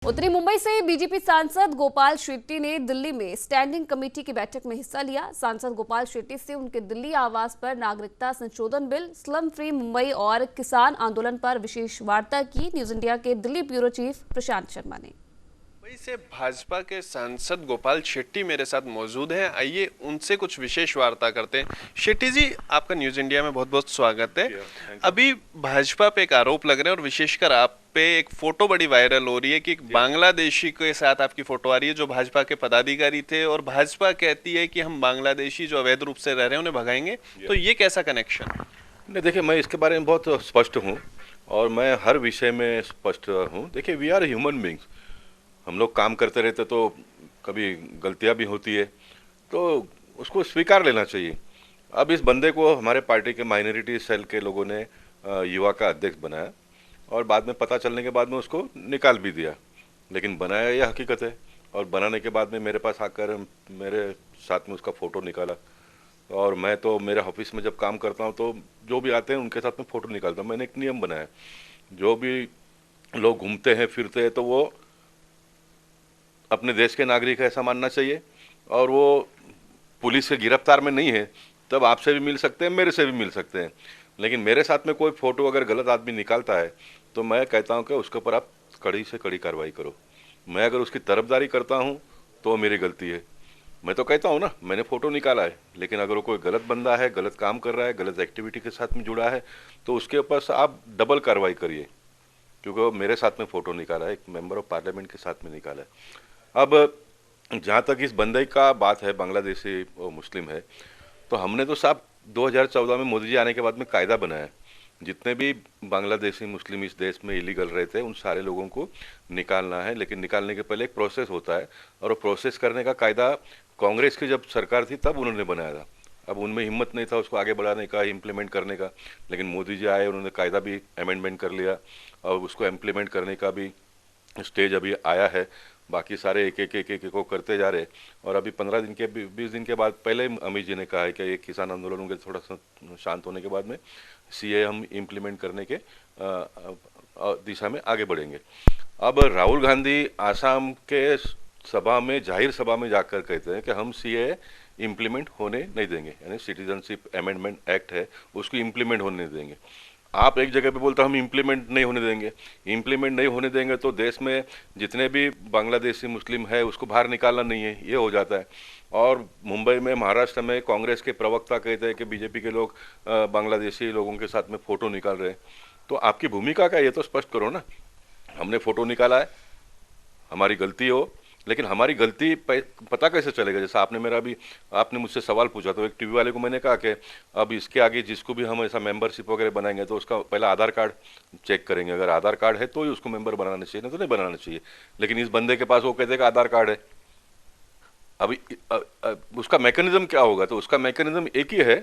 उत्तरी मुंबई से बीजेपी सांसद गोपाल शेट्टी ने दिल्ली में स्टैंडिंग कमेटी की बैठक में हिस्सा लिया। सांसद गोपाल शेट्टी से उनके दिल्ली आवास पर नागरिकता संशोधन बिल, स्लम फ्री मुंबई और किसान आंदोलन पर विशेष वार्ता की। न्यूज इंडिया के दिल्ली ब्यूरो चीफ प्रशांत शर्मा ने। मुंबई से भाजपा के सांसद गोपाल शेट्टी मेरे साथ मौजूद हैं। आइए उनसे कुछ विशेष वार्ता करते हैं। शेट्टी जी, आपका न्यूज इंडिया में बहुत बहुत स्वागत है। अभी भाजपा पे एक आरोप लग रहे हैं और विशेषकर आप पे एक फोटो बड़ी वायरल हो रही है कि एक बांग्लादेशी के साथ आपकी फोटो आ रही है जो भाजपा के पदाधिकारी थे और भाजपा कहती है कि हम बांग्लादेशी जो अवैध रूप से रह रहे हैं उन्हें भगाएंगे। तो ये कैसा कनेक्शन? नहीं, देखिए, मैं इसके बारे में बहुत स्पष्ट हूँ और मैं हर विषय में स्पष्ट हूँ। देखिए, वी आर ह्यूमन बींग्स। हम लोग काम करते रहते तो कभी गलतियाँ भी होती है, तो उसको स्वीकार लेना चाहिए। अब इस बंदे को हमारे पार्टी के माइनॉरिटी सेल के लोगों ने युवा का अध्यक्ष बनाया और बाद में पता चलने के बाद में उसको निकाल भी दिया, लेकिन बनाया यह हकीकत है। और बनाने के बाद में मेरे पास आकर मेरे साथ में उसका फ़ोटो निकाला और मैं तो मेरे ऑफिस में जब काम करता हूँ तो जो भी आते हैं उनके साथ में फ़ोटो निकालता हूँ। मैंने एक नियम बनाया, जो भी लोग घूमते हैं फिरते हैं तो वो अपने देश के नागरिक है ऐसा मानना चाहिए, और वो पुलिस के गिरफ्तार में नहीं है तब आपसे भी मिल सकते हैं, मेरे से भी मिल सकते हैं। लेकिन मेरे साथ में कोई फ़ोटो अगर गलत आदमी निकालता है तो मैं कहता हूं कि उसके ऊपर आप कड़ी से कड़ी कार्रवाई करो। मैं अगर उसकी तरफदारी करता हूं तो मेरी गलती है। मैं तो कहता हूं ना, मैंने फ़ोटो निकाला है, लेकिन अगर वो कोई गलत बंदा है, गलत काम कर रहा है, गलत एक्टिविटी के साथ में जुड़ा है तो उसके ऊपर आप डबल कार्रवाई करिए, क्योंकि वो मेरे साथ में फ़ोटो निकाला है, एक मेंबर ऑफ पार्लियामेंट के साथ में निकाला है। अब जहाँ तक इस बंदे का बात है, बांग्लादेशी वो मुस्लिम है, तो हमने तो साहब 2014 में मोदी जी आने के बाद में कायदा बनाया, जितने भी बांग्लादेशी मुस्लिम इस देश में इलीगल रहे थे उन सारे लोगों को निकालना है। लेकिन निकालने के पहले एक प्रोसेस होता है और वो प्रोसेस करने का कायदा कांग्रेस की जब सरकार थी तब उन्होंने बनाया था। अब उनमें हिम्मत नहीं था उसको आगे बढ़ाने का, इम्प्लीमेंट करने का, लेकिन मोदी जी आए, उन्होंने कायदा भी अमेंडमेंट कर लिया और उसको इम्प्लीमेंट करने का भी स्टेज अभी आया है। बाकी सारे एक को करते जा रहे। और अभी 15 दिन के 20 दिन के बाद पहले अमित जी ने कहा है कि ये किसान आंदोलन के थोड़ा सा शांत होने के बाद में सीए हम इम्प्लीमेंट करने के दिशा में आगे बढ़ेंगे। अब राहुल गांधी आसाम के सभा में, जाहिर सभा में जाकर कहते हैं कि हम सीए इम्प्लीमेंट होने नहीं देंगे, यानी सिटीजनशिप अमेंडमेंट एक्ट है उसको इम्प्लीमेंट होने नहीं देंगे। आप एक जगह पे बोलते हम इम्प्लीमेंट नहीं होने देंगे। इम्प्लीमेंट नहीं होने देंगे तो देश में जितने भी बांग्लादेशी मुस्लिम है उसको बाहर निकालना नहीं है, ये हो जाता है। और मुंबई में, महाराष्ट्र में कांग्रेस के प्रवक्ता कहते हैं कि बीजेपी के लोग बांग्लादेशी लोगों के साथ में फ़ोटो निकाल रहे हैं। तो आपकी भूमिका क्या, ये तो स्पष्ट करो ना। हमने फ़ोटो निकाला है, हमारी गलती हो, लेकिन हमारी गलती पता कैसे चलेगा? जैसा आपने मुझसे सवाल पूछा तो एक टीवी वाले को मैंने कहा कि अब इसके आगे जिसको भी हम ऐसा मेंबरशिप वगैरह बनाएंगे तो उसका पहला आधार कार्ड चेक करेंगे। अगर आधार कार्ड है तो ही उसको मेंबर बनाना चाहिए, नहीं तो नहीं बनाना चाहिए। लेकिन इस बंदे के पास वो कहते हैं कि आधार कार्ड है। अभी उसका मैकेनिज्म क्या होगा? तो उसका मैकेनिज्म एक ही है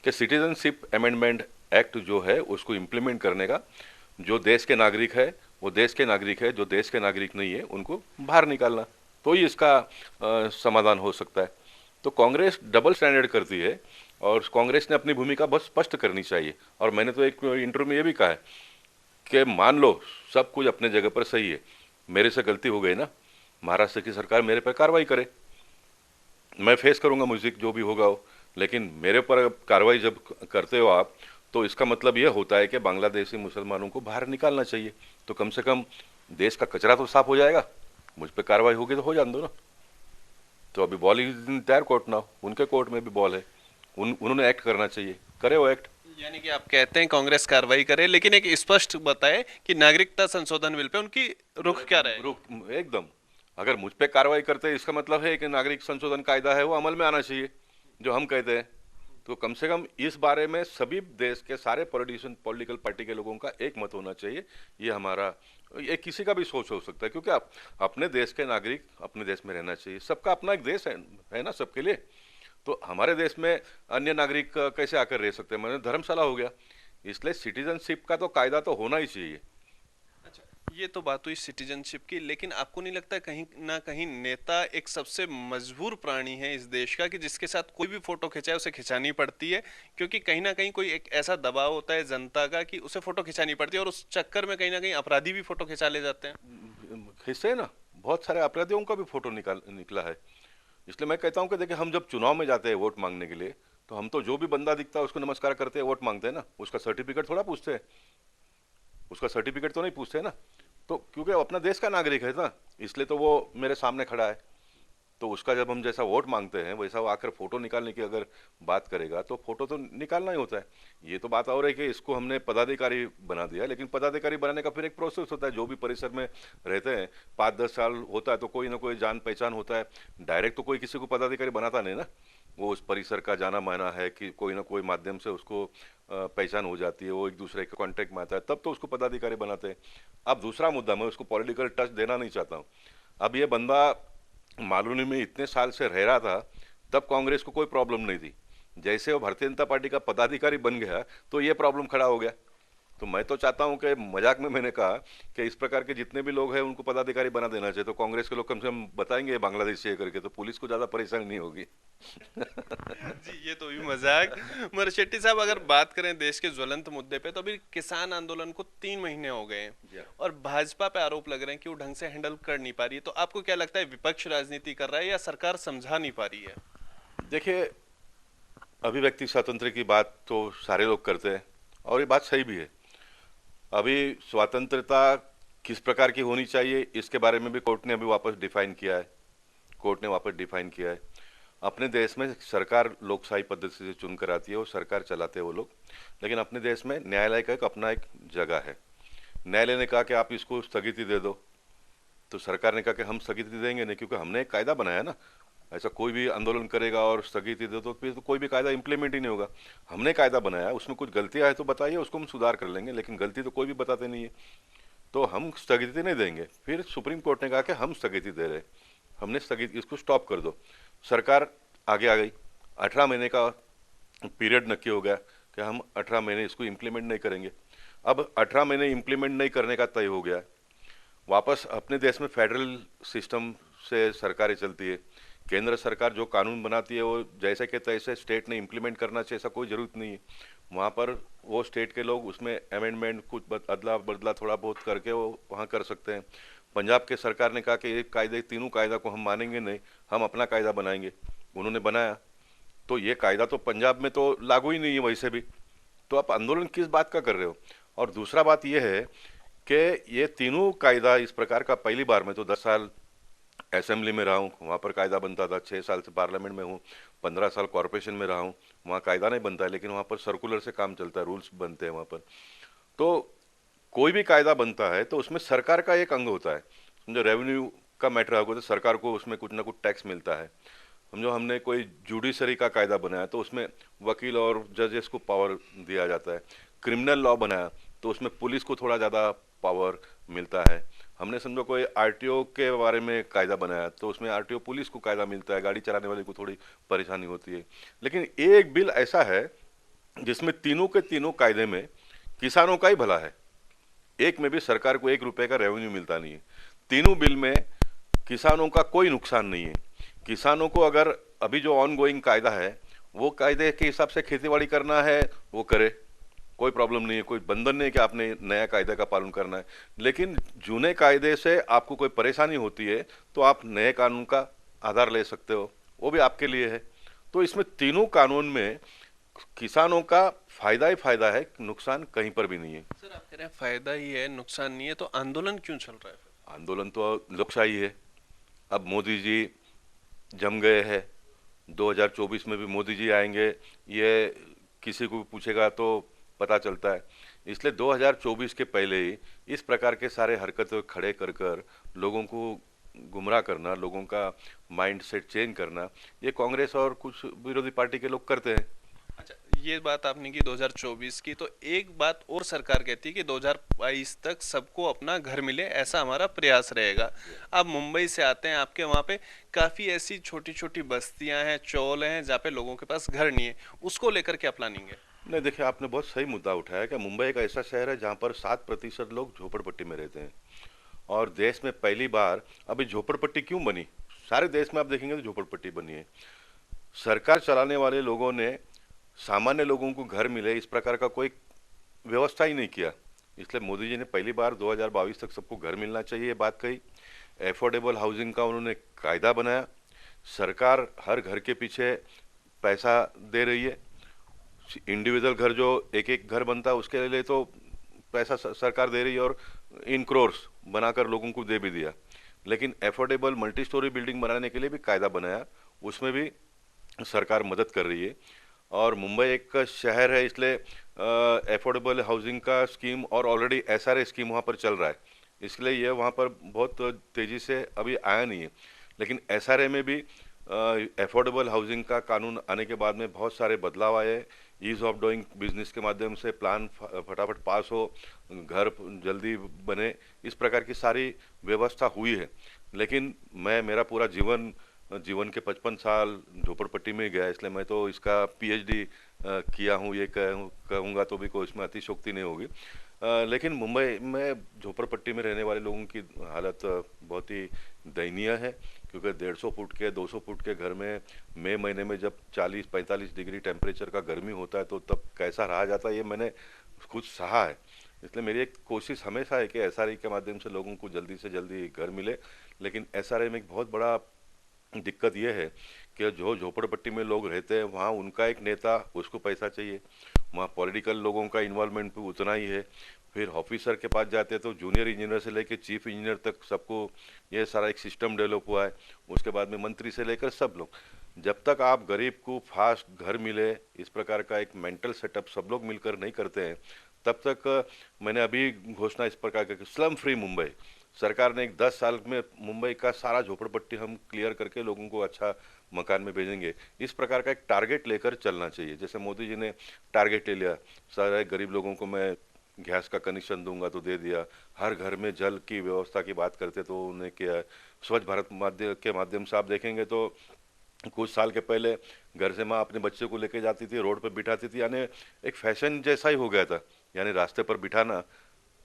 कि सिटीजनशिप अमेंडमेंट एक्ट जो है उसको इम्प्लीमेंट करने का। जो देश के नागरिक है वो देश के नागरिक है, जो देश के नागरिक नहीं है उनको बाहर निकालना, तो ही इसका समाधान हो सकता है। तो कांग्रेस डबल स्टैंडर्ड करती है और कांग्रेस ने अपनी भूमिका बस स्पष्ट करनी चाहिए। और मैंने तो एक इंटरव्यू में ये भी कहा है कि मान लो सब कुछ अपने जगह पर सही है, मेरे से गलती हो गई ना, महाराष्ट्र की सरकार मेरे पर कार्रवाई करे, मैं फेस करूंगा म्यूजिक जो भी होगा वो। लेकिन मेरे पर कार्रवाई जब करते हो आप, तो इसका मतलब ये होता है कि बांग्लादेशी मुसलमानों को बाहर निकालना चाहिए। तो कम से कम देश का कचरा तो साफ हो जाएगा। मुझ पे कार्रवाई होगी तो हो जाने दो ना। तो अभी ball is in their court now, उनके कोर्ट में भी बॉल है, उन्होंने एक्ट करना चाहिए, करे वो एक्ट। यानी कि आप कहते हैं कांग्रेस कार्रवाई करे, लेकिन एक स्पष्ट बताए कि नागरिकता संशोधन बिल पे उनकी रुख क्या रहे? रुख एकदम, अगर मुझ पे कार्रवाई करते हैं इसका मतलब है कि नागरिक संशोधन कायदा है वो अमल में आना चाहिए, जो हम कहते हैं। तो कम से कम इस बारे में सभी देश के सारे पॉलिटिकल पार्टी के लोगों का एक मत होना चाहिए। ये हमारा, ये किसी का भी सोच हो सकता है, क्योंकि आप अपने देश के नागरिक अपने देश में रहना चाहिए। सबका अपना एक देश है ना सबके लिए। तो हमारे देश में अन्य नागरिक कैसे आकर रह सकते हैं? मैंने धर्मशाला हो गया। इसलिए सिटीजनशिप का तो कायदा तो होना ही चाहिए। अच्छा, ये तो बात हुई सिटीजनशिप की, लेकिन आपको नहीं लगता कहीं ना कहीं नेता एक सबसे मजबूर प्राणी है इस देश का कि जिसके साथ कोई भी फोटो खिंचाए उसे खिंचानी पड़ती है? क्योंकि कहीं ना कहीं कोई एक ऐसा दबाव होता है जनता का कि उसे फोटो खिंचानी पड़ती है और उस चक्कर में कहीं ना कहीं अपराधी भी फोटो खिंचा ले जाते हैं। हिस्से है ना, बहुत सारे अपराधियों का भी फोटो निकला है। इसलिए मैं कहता हूँ कि देखिए, हम जब चुनाव में जाते हैं वोट मांगने के लिए, तो हम तो जो भी बंदा दिखता है उसको नमस्कार करते हैं, वोट मांगते हैं ना, उसका सर्टिफिकेट थोड़ा पूछते हैं, उसका सर्टिफिकेट तो नहीं पूछते ना। तो क्योंकि वो अपना देश का नागरिक है ना, इसलिए तो वो मेरे सामने खड़ा है। तो उसका जब हम जैसा वोट मांगते हैं वैसा वो आकर फोटो निकालने की अगर बात करेगा तो फोटो तो निकालना ही होता है। ये तो बात और है कि इसको हमने पदाधिकारी बना दिया, लेकिन पदाधिकारी बनाने का फिर एक प्रोसेस होता है। जो भी परिसर में रहते हैं 5-10 साल होता है तो कोई ना कोई जान पहचान होता है। डायरेक्ट तो कोई किसी को पदाधिकारी बनाता नहीं ना, वो उस परिसर का जाना माना है कि कोई ना कोई माध्यम से उसको पहचान हो जाती है, वो एक दूसरे के कांटेक्ट में आता है, तब तो उसको पदाधिकारी बनाते हैं। अब दूसरा मुद्दा, मैं उसको पॉलिटिकल टच देना नहीं चाहता हूँ। अब ये बंदा मालूनी में इतने साल से रह रहा था, तब कांग्रेस को कोई प्रॉब्लम नहीं थी। जैसे वो भारतीय जनता पार्टी का पदाधिकारी बन गया तो ये प्रॉब्लम खड़ा हो गया। तो मैं तो चाहता हूं कि मजाक में मैंने कहा कि इस प्रकार के जितने भी लोग हैं उनको पदाधिकारी बना देना चाहिए, तो कांग्रेस के लोग कम से कम बताएंगे बांग्लादेशी है करके, तो पुलिस को ज्यादा परेशानी नहीं होगी। जी, ये तो भी मजाक। मगर शेट्टी साहब, अगर बात करें देश के ज्वलंत मुद्दे पे, तो अभी किसान आंदोलन को 3 महीने हो गए हैं और भाजपा पे आरोप लग रहे हैं कि वो ढंग से हैंडल कर नहीं पा रही है। तो आपको क्या लगता है, विपक्ष राजनीति कर रहा है या सरकार समझा नहीं पा रही है? देखिए, अभिव्यक्ति स्वातंत्र की बात तो सारे लोग करते हैं और ये बात सही भी है। अभी स्वतंत्रता किस प्रकार की होनी चाहिए इसके बारे में भी कोर्ट ने अभी वापस डिफाइन किया है। कोर्ट ने वापस डिफाइन किया है। अपने देश में सरकार लोकशाही पद्धति से चुनकर आती है, वो सरकार चलाते हैं वो लोग, लेकिन अपने देश में न्यायालय का एक अपना एक जगह है। न्यायालय ने कहा कि आप इसको स्थगिति दे दो, तो सरकार ने कहा कि हम स्थगिति देंगे नहीं, क्योंकि हमने एक कायदा बनाया ना। ऐसा कोई भी आंदोलन करेगा और स्थगिति दे दो फिर तो कोई भी कायदा इंप्लीमेंट ही नहीं होगा। हमने कायदा बनाया, उसमें कुछ गलतियां है तो बताइए, उसको हम सुधार कर लेंगे, लेकिन गलती तो कोई भी बताते नहीं है। तो हम स्थगिति नहीं देंगे। फिर सुप्रीम कोर्ट ने कहा कि हम स्थगिति दे रहे, हमने स्थगित, इसको स्टॉप कर दो। सरकार आगे आ गई, 18 महीने का पीरियड नक्की हो गया कि हम 18 महीने इसको इम्प्लीमेंट नहीं करेंगे। अब 18 महीने इम्प्लीमेंट नहीं करने का तय हो गया। वापस अपने देश में फेडरल सिस्टम से सरकारें चलती है। केंद्र सरकार जो कानून बनाती है वो जैसे के तैसे स्टेट ने इम्प्लीमेंट करना चाहिए, ऐसा कोई ज़रूरत नहीं है। वहाँ पर वो स्टेट के लोग उसमें अमेंडमेंट कुछ अदला बदला थोड़ा बहुत करके वो वहाँ कर सकते हैं। पंजाब के सरकार ने कहा कि ये कायदे, तीनों कायदा को हम मानेंगे नहीं, हम अपना कायदा बनाएंगे। उन्होंने बनाया, तो ये कायदा तो पंजाब में तो लागू ही नहीं है वैसे भी। तो आप आंदोलन किस बात का कर रहे हो? और दूसरा बात यह है कि ये तीनों कायदा इस प्रकार का, पहली बार में तो 10 साल असेंबली में रहा हूँ, वहाँ पर कायदा बनता था। 6 साल से पार्लियामेंट में हूँ, 15 साल कॉरपोरेशन में रहा हूँ, वहाँ कायदा नहीं बनता है, लेकिन वहाँ पर सर्कुलर से काम चलता है, रूल्स बनते हैं वहाँ पर। तो कोई भी कायदा बनता है तो उसमें सरकार का एक अंग होता है। समझो रेवेन्यू का मैटर होगा तो सरकार को उसमें कुछ ना कुछ टैक्स मिलता है। समझो हमने कोई जुडिशरी का कायदा बनाया तो उसमें वकील और जजेस को पावर दिया जाता है। क्रिमिनल लॉ बनाया तो उसमें पुलिस को थोड़ा ज़्यादा पावर मिलता है। हमने समझो कोई आरटीओ के बारे में कायदा बनाया तो उसमें आरटीओ पुलिस को कायदा मिलता है, गाड़ी चलाने वाले को थोड़ी परेशानी होती है। लेकिन एक बिल ऐसा है जिसमें तीनों के तीनों कायदे में किसानों का ही भला है। एक में भी सरकार को 1 रुपए का रेवेन्यू मिलता नहीं है। तीनों बिल में किसानों का कोई नुकसान नहीं है। किसानों को अगर अभी जो ऑन गोइंग कायदा है वो कायदे के हिसाब से खेतीबाड़ी करना है वो करे, कोई प्रॉब्लम नहीं है, कोई बंधन नहीं है कि आपने नया कायदे का पालन करना है। लेकिन जूने कायदे से आपको कोई परेशानी होती है तो आप नए कानून का आधार ले सकते हो, वो भी आपके लिए है। तो इसमें तीनों कानून में किसानों का फायदा ही फायदा है, नुकसान कहीं पर भी नहीं है। सर, आप कह रहे हैं फायदा ही है, नुकसान नहीं है, तो आंदोलन क्यों चल रहा है फिर? आंदोलन तो लोकशाही है। अब मोदी जी जम गए हैं, 2024 में भी मोदी जी आएंगे, ये किसी को पूछेगा तो पता चलता है। इसलिए 2024 के पहले ही इस प्रकार के सारे हरकतें खड़े कर कर लोगों को गुमराह करना, लोगों का माइंड सेट चेंज करना, ये कांग्रेस और कुछ विरोधी पार्टी के लोग करते हैं। अच्छा, ये बात आपने की 2024 की, तो एक बात और सरकार कहती है कि 2022 तक सबको अपना घर मिले, ऐसा हमारा प्रयास रहेगा। आप मुंबई से आते हैं, आपके वहाँ पे काफी ऐसी छोटी छोटी बस्तियां हैं, चौल हैं, जहाँ पे लोगों के पास घर नहीं है, उसको लेकर क्या प्लानिंग है? नहीं, देखिए, आपने बहुत सही मुद्दा उठाया कि मुंबई एक ऐसा शहर है जहाँ पर 7% लोग झोपड़पट्टी में रहते हैं। और देश में पहली बार अभी झोपड़पट्टी क्यों बनी? सारे देश में आप देखेंगे तो झोपड़पट्टी बनी है। सरकार चलाने वाले लोगों ने सामान्य लोगों को घर मिले इस प्रकार का कोई व्यवस्था ही नहीं किया। इसलिए मोदी जी ने पहली बार 2022 तक सबको घर मिलना चाहिए ये बात कही। एफोर्डेबल हाउसिंग का उन्होंने कायदा बनाया। सरकार हर घर के पीछे पैसा दे रही है। इंडिविजुअल घर जो एक एक घर बनता है उसके लिए तो पैसा सरकार दे रही है, और इन क्रोर्स बनाकर लोगों को दे भी दिया। लेकिन एफोर्डेबल मल्टी स्टोरी बिल्डिंग बनाने के लिए भी कायदा बनाया, उसमें भी सरकार मदद कर रही है। और मुंबई एक शहर है, इसलिए एफोर्डेबल हाउसिंग का स्कीम और ऑलरेडी एसआरए स्कीम वहाँ पर चल रहा है, इसलिए ये वहाँ पर बहुत तेज़ी से अभी आया नहीं है। लेकिन एसआरए में भी एफोर्डेबल हाउसिंग का कानून आने के बाद में बहुत सारे बदलाव आए। ईज ऑफ डूइंग बिजनेस के माध्यम से प्लान फटाफट पास हो, घर जल्दी बने, इस प्रकार की सारी व्यवस्था हुई है। लेकिन मेरा पूरा जीवन के 55 साल झोपड़पट्टी में गया, इसलिए मैं तो इसका पीएचडी किया हूँ, ये कहूँगा तो भी कोई इसमें अतिशयोक्ति नहीं होगी। लेकिन मुंबई में झोपड़पट्टी में रहने वाले लोगों की हालत बहुत ही दयनीय है, क्योंकि 150 फुट के 200 फुट के घर में मई महीने में जब 40-45 डिग्री टेम्परेचर का गर्मी होता है तो तब कैसा रहा जाता है, ये मैंने खुद सहा है। इसलिए मेरी एक कोशिश हमेशा है कि एसआरए के माध्यम से लोगों को जल्दी से जल्दी घर मिले। लेकिन एसआरए में एक बहुत बड़ा दिक्कत यह है कि जो झोपड़पट्टी में लोग रहते हैं वहाँ उनका एक नेता, उसको पैसा चाहिए, वहाँ पॉलिटिकल लोगों का इन्वॉल्वमेंट भी उतना ही है। फिर ऑफिसर के पास जाते हैं तो जूनियर इंजीनियर से लेकर चीफ इंजीनियर तक सबको ये सारा एक सिस्टम डेवलप हुआ है। उसके बाद में मंत्री से लेकर सब लोग, जब तक आप गरीब को फास्ट घर मिले, इस प्रकार का एक मेंटल सेटअप सब लोग मिलकर नहीं करते हैं, तब तक मैंने अभी घोषणा इस प्रकार की स्लम फ्री मुंबई, सरकार ने एक 10 साल में मुंबई का सारा झोपड़पट्टी हम क्लियर करके लोगों को अच्छा मकान में भेजेंगे, इस प्रकार का एक टारगेट लेकर चलना चाहिए। जैसे मोदी जी ने टारगेट ले लिया, सारे गरीब लोगों को मैं गैस का कनेक्शन दूंगा तो दे दिया, हर घर में जल की व्यवस्था की बात करते तो उन्हें किया। स्वच्छ भारत के माध्यम से आप देखेंगे तो कुछ साल के पहले घर से माँ अपने बच्चे को लेके जाती थी, रोड पर बिठाती थी, यानी एक फैशन जैसा ही हो गया था, यानी रास्ते पर बिठाना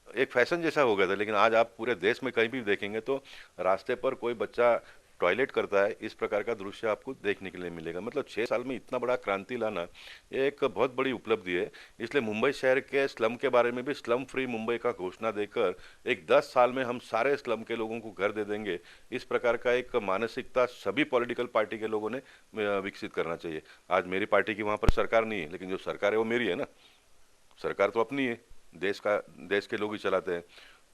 एक फैशन जैसा हो गया था। लेकिन आज आप पूरे देश में कहीं भी देखेंगे तो रास्ते पर कोई बच्चा टॉयलेट करता है, इस प्रकार का दृश्य आपको देखने के लिए मिलेगा। मतलब 6 साल में इतना बड़ा क्रांति लाना ये एक बहुत बड़ी उपलब्धि है। इसलिए मुंबई शहर के स्लम के बारे में भी स्लम फ्री मुंबई का घोषणा देकर एक 10 साल में हम सारे स्लम के लोगों को घर दे देंगे, इस प्रकार का एक मानसिकता सभी पॉलिटिकल पार्टी के लोगों ने विकसित करना चाहिए। आज मेरी पार्टी की वहाँ पर सरकार नहीं है, लेकिन जो सरकार है वो मेरी है ना, सरकार तो अपनी है, देश के लोग ही चलाते हैं।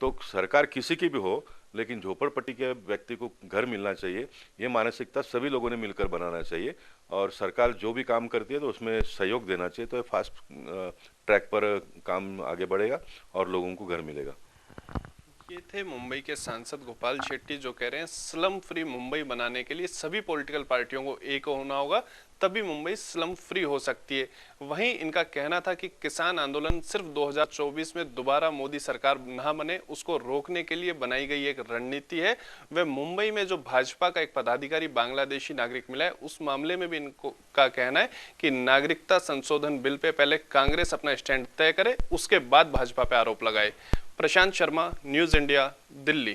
तो सरकार किसी की भी हो, लेकिन झोपड़पट्टी के व्यक्ति को घर मिलना चाहिए, ये मानसिकता सभी लोगों ने मिलकर बनाना चाहिए। और सरकार जो भी काम करती है तो उसमें सहयोग देना चाहिए, तो फास्ट ट्रैक पर काम आगे बढ़ेगा और लोगों को घर मिलेगा। ये थे मुंबई के सांसद गोपाल शेट्टी, जो कह रहे हैं स्लम फ्री मुंबई बनाने के लिए सभी पॉलिटिकल पार्टियों को एक होना होगा, तभी मुंबई स्लम फ्री हो सकती है। वहीं इनका कहना था कि किसान आंदोलन सिर्फ 2024 में दोबारा मोदी सरकार ना बने उसको रोकने के लिए बनाई गई एक रणनीति है। वह मुंबई में जो भाजपा का एक पदाधिकारी बांग्लादेशी नागरिक मिला है, उस मामले में भी इनको का कहना है कि नागरिकता संशोधन बिल पे पहले कांग्रेस अपना स्टैंड तय करे, उसके बाद भाजपा पे आरोप लगाए। प्रशांत शर्मा, न्यूज़ इंडिया, दिल्ली।